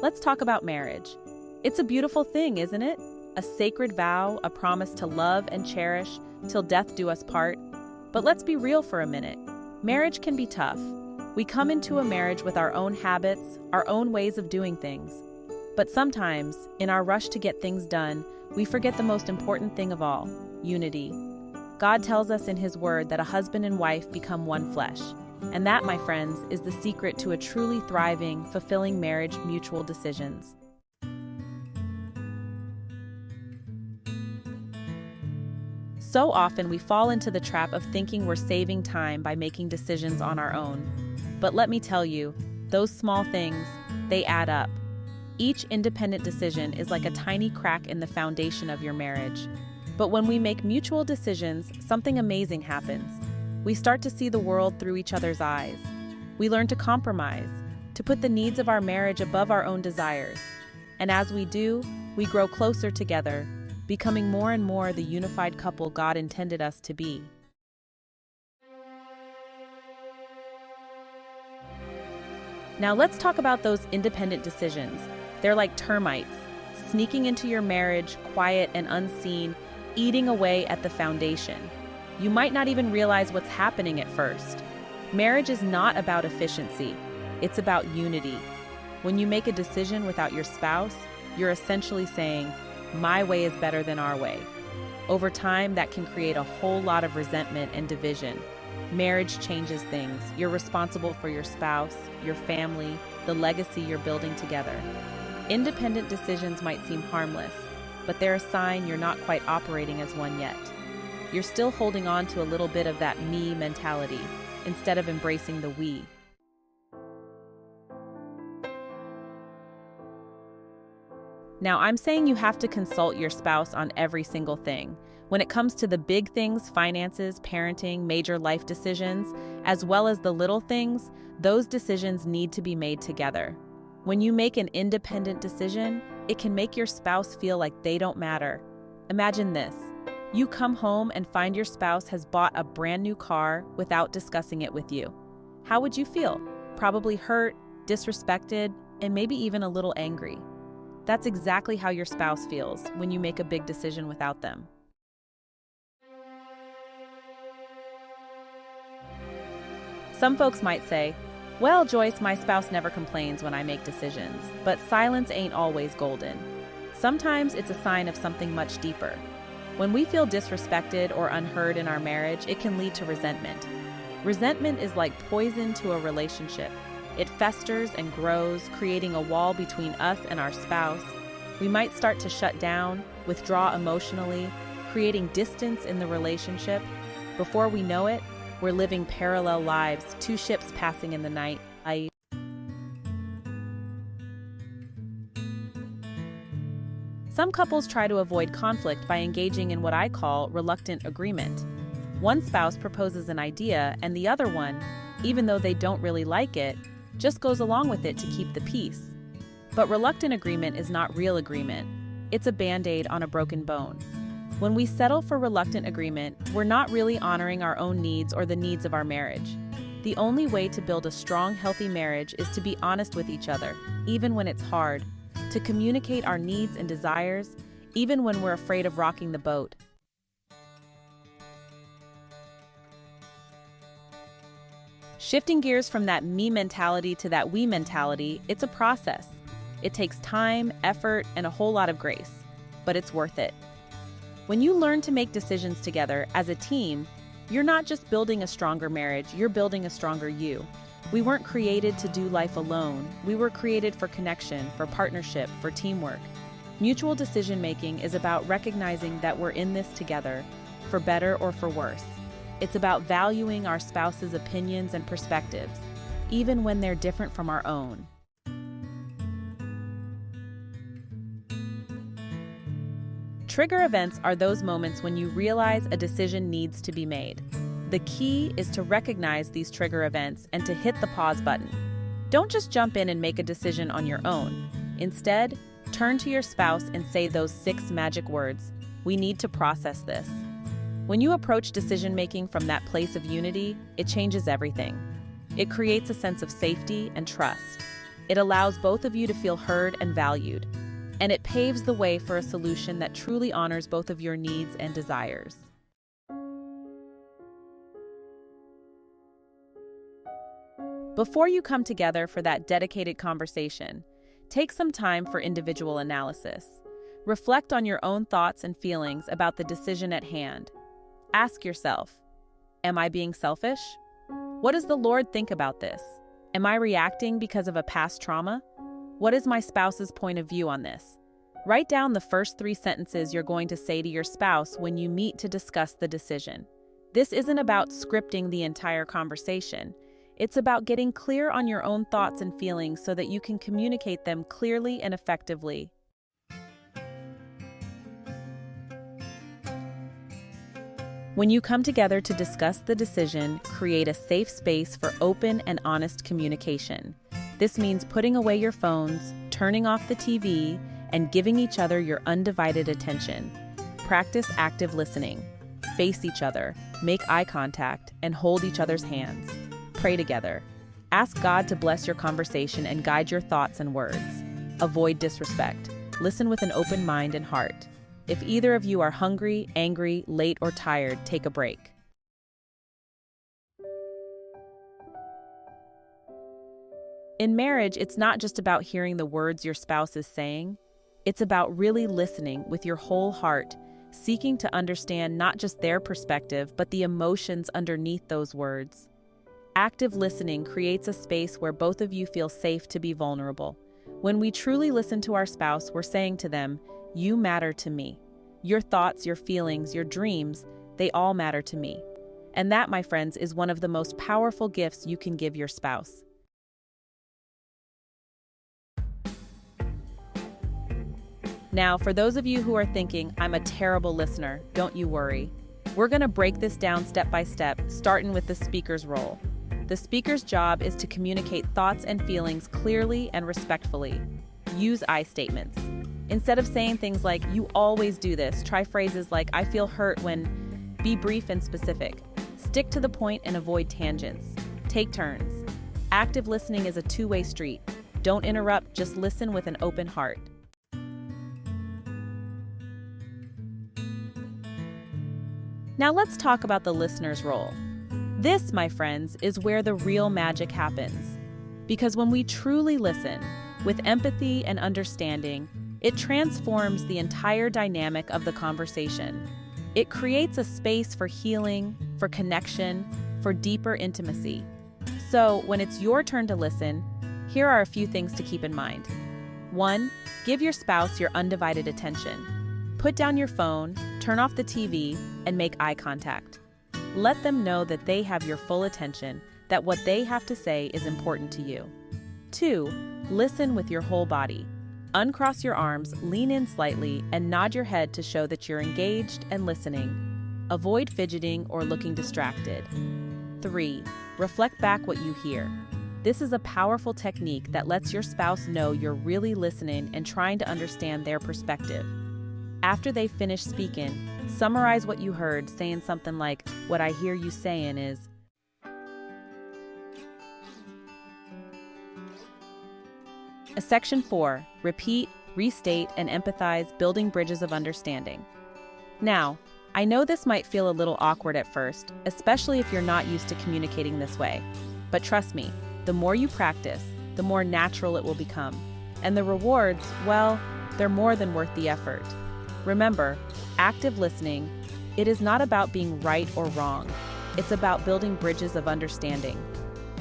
let's talk about marriage. It's a beautiful thing, isn't it? A sacred vow, a promise to love and cherish till death do us part. But let's be real for a minute. Marriage can be tough. We come into a marriage with our own habits, our own ways of doing things. But sometimes, in our rush to get things done, we forget the most important thing of all, unity. God tells us in His Word that a husband and wife become one flesh. And that, my friends, is the secret to a truly thriving, fulfilling marriage: mutual decisions. So often we fall into the trap of thinking we're saving time by making decisions on our own. But let me tell you, those small things, they add up. Each independent decision is like a tiny crack in the foundation of your marriage. But when we make mutual decisions, something amazing happens. We start to see the world through each other's eyes. We learn to compromise, to put the needs of our marriage above our own desires. And as we do, we grow closer together, becoming more and more the unified couple God intended us to be. Now let's talk about those independent decisions. They're like termites, sneaking into your marriage, quiet and unseen, eating away at the foundation. You might not even realize what's happening at first. Marriage is not about efficiency, it's about unity. When you make a decision without your spouse, you're essentially saying, "My way is better than our way." Over time, that can create a whole lot of resentment and division. Marriage changes things. You're responsible for your spouse, your family, the legacy you're building together. Independent decisions might seem harmless, but they're a sign you're not quite operating as one yet. You're still holding on to a little bit of that me mentality instead of embracing the we. Now, I'm saying you have to consult your spouse on every single thing. When it comes to the big things, finances, parenting, major life decisions, as well as the little things, those decisions need to be made together. When you make an independent decision, it can make your spouse feel like they don't matter. Imagine this. You come home and find your spouse has bought a brand new car without discussing it with you. How would you feel? Probably hurt, disrespected, and maybe even a little angry. That's exactly how your spouse feels when you make a big decision without them. Some folks might say, "Well, Joyce, my spouse never complains when I make decisions," but silence ain't always golden. Sometimes it's a sign of something much deeper. When we feel disrespected or unheard in our marriage, it can lead to resentment. Resentment is like poison to a relationship. It festers and grows, creating a wall between us and our spouse. We might start to shut down, withdraw emotionally, creating distance in the relationship. Before we know it, we're living parallel lives, two ships passing in the night. Some couples try to avoid conflict by engaging in what I call reluctant agreement. One spouse proposes an idea and the other one, even though they don't really like it, just goes along with it to keep the peace. But reluctant agreement is not real agreement. It's a band-aid on a broken bone. When we settle for reluctant agreement, we're not really honoring our own needs or the needs of our marriage. The only way to build a strong, healthy marriage is to be honest with each other, even when it's hard, to communicate our needs and desires, even when we're afraid of rocking the boat. Shifting gears from that me mentality to that we mentality, it's a process. It takes time, effort, and a whole lot of grace, but it's worth it. When you learn to make decisions together as a team, you're not just building a stronger marriage, you're building a stronger you. We weren't created to do life alone. We were created for connection, for partnership, for teamwork. Mutual decision-making is about recognizing that we're in this together, for better or for worse. It's about valuing our spouse's opinions and perspectives, even when they're different from our own. Trigger events are those moments when you realize a decision needs to be made. The key is to recognize these trigger events and to hit the pause button. Don't just jump in and make a decision on your own. Instead, turn to your spouse and say those 6 magic words. We need to process this. When you approach decision-making from that place of unity, it changes everything. It creates a sense of safety and trust. It allows both of you to feel heard and valued, and it paves the way for a solution that truly honors both of your needs and desires. Before you come together for that dedicated conversation, take some time for individual analysis. Reflect on your own thoughts and feelings about the decision at hand. Ask yourself, am I being selfish? What does the Lord think about this? Am I reacting because of a past trauma? What is my spouse's point of view on this? Write down the first 3 sentences you're going to say to your spouse when you meet to discuss the decision. This isn't about scripting the entire conversation. It's about getting clear on your own thoughts and feelings so that you can communicate them clearly and effectively. When you come together to discuss the decision, create a safe space for open and honest communication. This means putting away your phones, turning off the TV, and giving each other your undivided attention. Practice active listening. Face each other, make eye contact, and hold each other's hands. Pray together. Ask God to bless your conversation and guide your thoughts and words. Avoid disrespect. Listen with an open mind and heart. If either of you are hungry, angry, late, or tired, take a break. In marriage, it's not just about hearing the words your spouse is saying. It's about really listening with your whole heart, seeking to understand not just their perspective, but the emotions underneath those words. Active listening creates a space where both of you feel safe to be vulnerable. When we truly listen to our spouse, we're saying to them, "You matter to me. Your thoughts, your feelings, your dreams, they all matter to me." And that, my friends, is one of the most powerful gifts you can give your spouse. Now, for those of you who are thinking, "I'm a terrible listener," don't you worry. We're going to break this down step by step, starting with the speaker's role. The speaker's job is to communicate thoughts and feelings clearly and respectfully. Use I statements. Instead of saying things like, "You always do this," try phrases like, "I feel hurt when..." Be brief and specific. Stick to the point and avoid tangents. Take turns. Active listening is a two-way street. Don't interrupt, just listen with an open heart. Now let's talk about the listener's role. This, my friends, is where the real magic happens. Because when we truly listen, with empathy and understanding, it transforms the entire dynamic of the conversation. It creates a space for healing, for connection, for deeper intimacy. So, when it's your turn to listen, here are a few things to keep in mind. 1. Give your spouse your undivided attention. Put down your phone, turn off the TV, and make eye contact. Let them know that they have your full attention, that what they have to say is important to you. 2. Listen with your whole body. Uncross your arms, lean in slightly, and nod your head to show that you're engaged and listening. Avoid fidgeting or looking distracted. 3. Reflect back what you hear. This is a powerful technique that lets your spouse know you're really listening and trying to understand their perspective. After they finish speaking, summarize what you heard, saying something like, "What I hear you saying is..." Section 4. Repeat, restate, and empathize, building bridges of understanding. Now, I know this might feel a little awkward at first, especially if you're not used to communicating this way. But trust me, the more you practice, the more natural it will become. And the rewards, well, they're more than worth the effort. Remember, active listening, it is not about being right or wrong. It's about building bridges of understanding.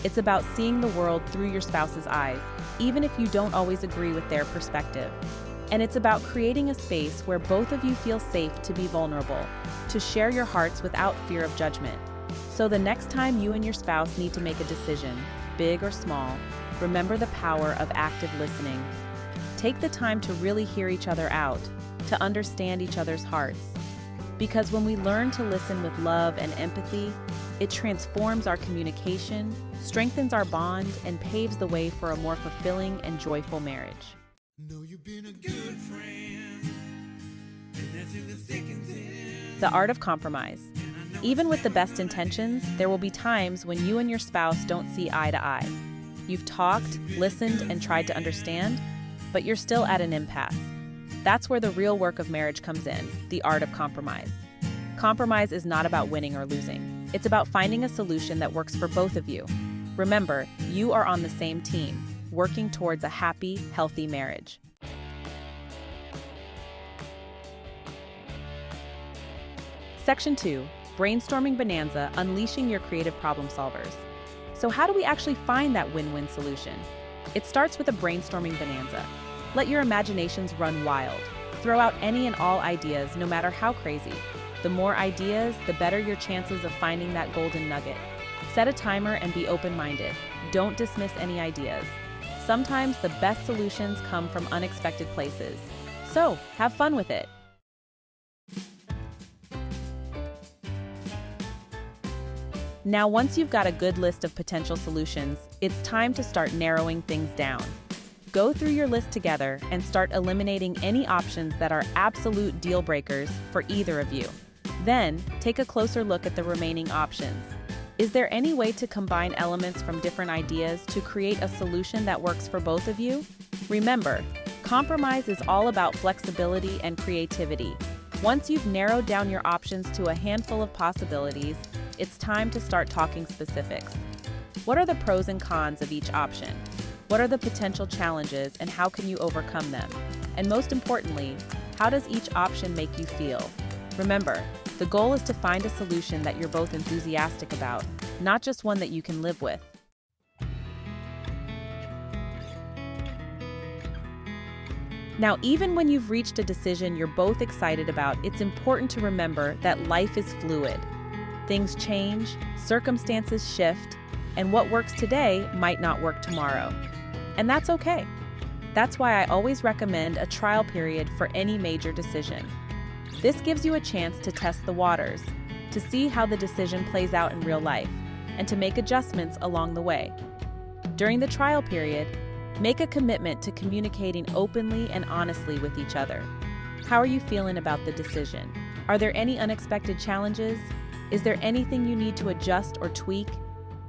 It's about seeing the world through your spouse's eyes, even if you don't always agree with their perspective. And it's about creating a space where both of you feel safe to be vulnerable, to share your hearts without fear of judgment. So the next time you and your spouse need to make a decision, big or small, remember the power of active listening. Take the time to really hear each other out, to understand each other's hearts. Because when we learn to listen with love and empathy, it transforms our communication, strengthens our bond, and paves the way for a more fulfilling and joyful marriage. You've been a good friend, and that's in the thick and thin. The art of compromise. Even with the best intentions, there will be times when you and your spouse don't see eye to eye. You've talked, listened, and tried to understand, but you're still at an impasse. That's where the real work of marriage comes in, the art of compromise. Compromise is not about winning or losing. It's about finding a solution that works for both of you. Remember, you are on the same team, working towards a happy, healthy marriage. Section 2, Brainstorming Bonanza, Unleashing Your Creative Problem Solvers. So how do we actually find that win-win solution? It starts with a brainstorming bonanza. Let your imaginations run wild. Throw out any and all ideas, no matter how crazy. The more ideas, the better your chances of finding that golden nugget. Set a timer and be open-minded. Don't dismiss any ideas. Sometimes the best solutions come from unexpected places. So, have fun with it. Now, once you've got a good list of potential solutions, it's time to start narrowing things down. Go through your list together and start eliminating any options that are absolute deal breakers for either of you. Then, take a closer look at the remaining options. Is there any way to combine elements from different ideas to create a solution that works for both of you? Remember, compromise is all about flexibility and creativity. Once you've narrowed down your options to a handful of possibilities, it's time to start talking specifics. What are the pros and cons of each option? What are the potential challenges and how can you overcome them? And most importantly, how does each option make you feel? Remember, the goal is to find a solution that you're both enthusiastic about, not just one that you can live with. Now, even when you've reached a decision you're both excited about, it's important to remember that life is fluid. Things change, circumstances shift, and what works today might not work tomorrow. And that's okay. That's why I always recommend a trial period for any major decision. This gives you a chance to test the waters, to see how the decision plays out in real life, and to make adjustments along the way. During the trial period, make a commitment to communicating openly and honestly with each other. How are you feeling about the decision? Are there any unexpected challenges? Is there anything you need to adjust or tweak?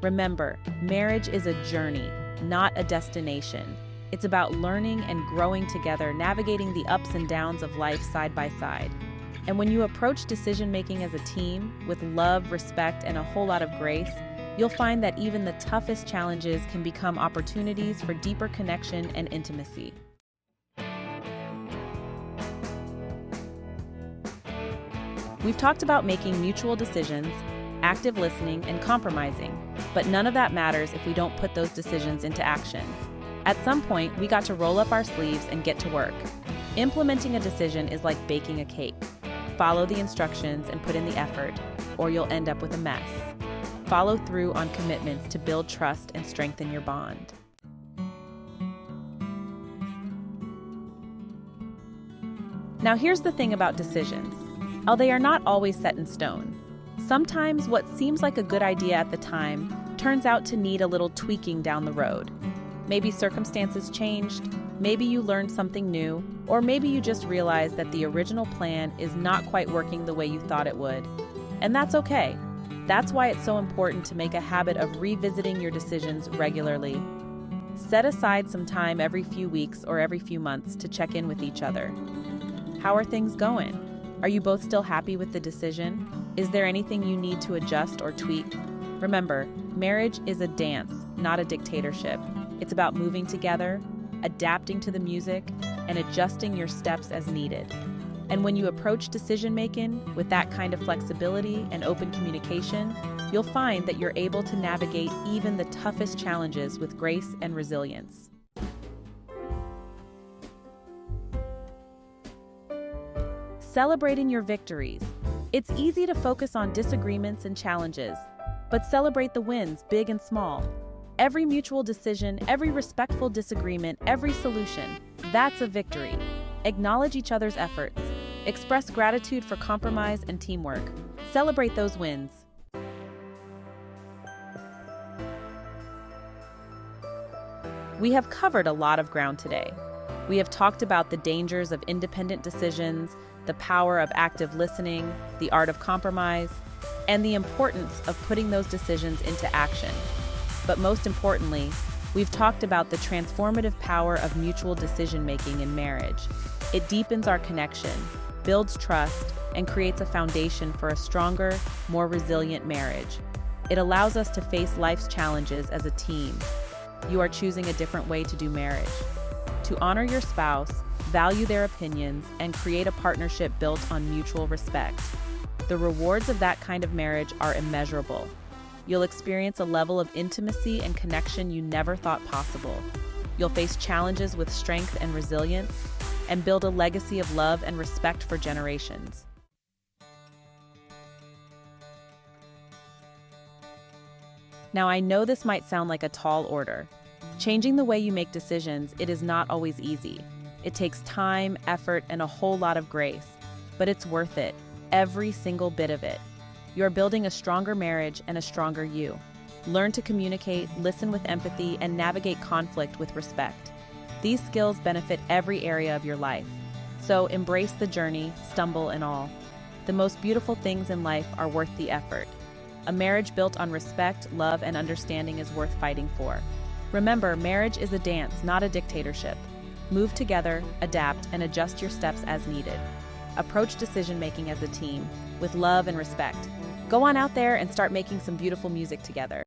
Remember, marriage is a journey, not a destination. It's about learning and growing together, navigating the ups and downs of life side by side. And when you approach decision-making as a team, with love, respect, and a whole lot of grace, you'll find that even the toughest challenges can become opportunities for deeper connection and intimacy. We've talked about making mutual decisions, active listening, and compromising, but none of that matters if we don't put those decisions into action. At some point, we got to roll up our sleeves and get to work. Implementing a decision is like baking a cake. Follow the instructions and put in the effort, or you'll end up with a mess. Follow through on commitments to build trust and strengthen your bond. Now here's the thing about decisions. They are not always set in stone. Sometimes what seems like a good idea at the time turns out to need a little tweaking down the road. Maybe circumstances changed, maybe you learned something new, or maybe you just realized that the original plan is not quite working the way you thought it would. And that's okay. That's why it's so important to make a habit of revisiting your decisions regularly. Set aside some time every few weeks or every few months to check in with each other. How are things going? Are you both still happy with the decision? Is there anything you need to adjust or tweak? Remember, marriage is a dance, not a dictatorship. It's about moving together, adapting to the music, and adjusting your steps as needed. And when you approach decision-making with that kind of flexibility and open communication, you'll find that you're able to navigate even the toughest challenges with grace and resilience. Celebrating your victories. It's easy to focus on disagreements and challenges, but celebrate the wins, big and small. Every mutual decision, every respectful disagreement, every solution, that's a victory. Acknowledge each other's efforts. Express gratitude for compromise and teamwork. Celebrate those wins. We have covered a lot of ground today. We have talked about the dangers of independent decisions, the power of active listening, the art of compromise, and the importance of putting those decisions into action. But most importantly, We've talked about the transformative power of mutual decision-making in marriage. It deepens our connection, builds trust, and creates a foundation for a stronger, more resilient marriage. It allows us to face life's challenges as a team. You are choosing a different way to do marriage. To honor your spouse, value their opinions, and create a partnership built on mutual respect. The rewards of that kind of marriage are immeasurable. You'll experience a level of intimacy and connection you never thought possible. You'll face challenges with strength and resilience, and build a legacy of love and respect for generations. Now, I know this might sound like a tall order. Changing the way you make decisions, it is not always easy. It takes time, effort, and a whole lot of grace. But it's worth it, every single bit of it. You're building a stronger marriage and a stronger you. Learn to communicate, listen with empathy, and navigate conflict with respect. These skills benefit every area of your life. So embrace the journey, stumble and all. The most beautiful things in life are worth the effort. A marriage built on respect, love, and understanding is worth fighting for. Remember, marriage is a dance, not a dictatorship. Move together, adapt, and adjust your steps as needed. Approach decision-making as a team, with love and respect. Go on out there and start making some beautiful music together.